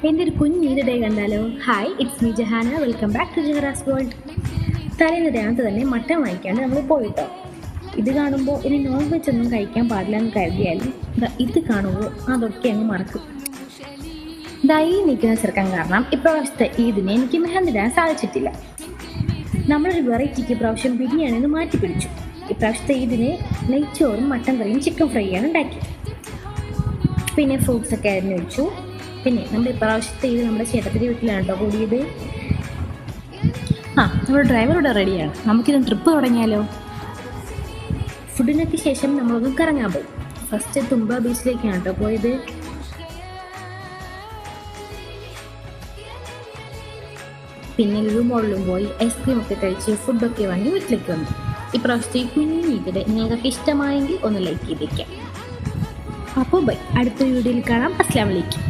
എൻ്റെ ഒരു കുഞ്ഞ് ഈദിടെ കണ്ടാലോ. Hi, it's me Jahana. Welcome back to Jahara's world. തലേന്ന് രാത്രി തന്നെ മട്ടൻ വാങ്ങിക്കാണ്ട് നമ്മൾ പോയിട്ടോ. ഇത് കാണുമ്പോൾ ഇനി നോൺ വെജ് ഒന്നും കഴിക്കാൻ പാടില്ല എന്ന് കരുതിയാലും ഇത് കാണുമ്പോൾ അതൊക്കെ അങ്ങ് മറക്കും. ഈ നിൽക്കുന്ന ചെറുക്കൻ കാരണം ഇപ്രാവശ്യത്തെ ഈദിനെ എനിക്ക് മെഹന്തി ഇടാൻ സാധിച്ചിട്ടില്ല. നമ്മളൊരു വെറൈറ്റിക്ക് ഇപ്രാവശ്യം ബിരിയാണിന്ന് മാറ്റി പിടിച്ചു. ഇപ്രാവശ്യത്തെ ഈദിന് നെയ്ച്ചോറും മട്ടൻ കറിയും ചിക്കൻ ഫ്രൈയാണ് ഉണ്ടാക്കി. പിന്നെ ഫ്രൂട്ട്സ് ഒക്കെ അരിഞ്ഞു വെച്ചു. പിന്നെ നമ്മുടെ ഇപ്രാവശ്യത്തെ ഇത് നമ്മുടെ ചേട്ടത്തിൻ്റെ വീട്ടിലാണ് കേട്ടോ കൂടിയത്. നമ്മുടെ ഡ്രൈവറുടെ റെഡിയാണ്, നമുക്കിത് ട്രിപ്പ് തുടങ്ങിയാലോ. ഫുഡിനൊക്കെ ശേഷം നമ്മളൊന്ന് കറങ്ങാൻ പോയി. ഫസ്റ്റ് തുമ്പ ബീച്ചിലേക്കാണ് കേട്ടോ പോയത്. പിന്നെ ലുലു മോളിലും പോയി ഐസ്ക്രീം ഒക്കെ കഴിച്ച് ഫുഡൊക്കെ വാങ്ങി വീട്ടിലേക്ക് വന്നു. ഇപ്രാവശ്യത്തെ കുഞ്ഞിതിടെ നിങ്ങൾക്ക് ഇഷ്ടമായെങ്കിൽ ഒന്ന് ലൈക്ക് ചെയ്തേക്കാം. അപ്പോൾ ബൈ, അടുത്ത വീഡിയോയിൽ കാണാം. അസ്സലാമു അലൈക്കും.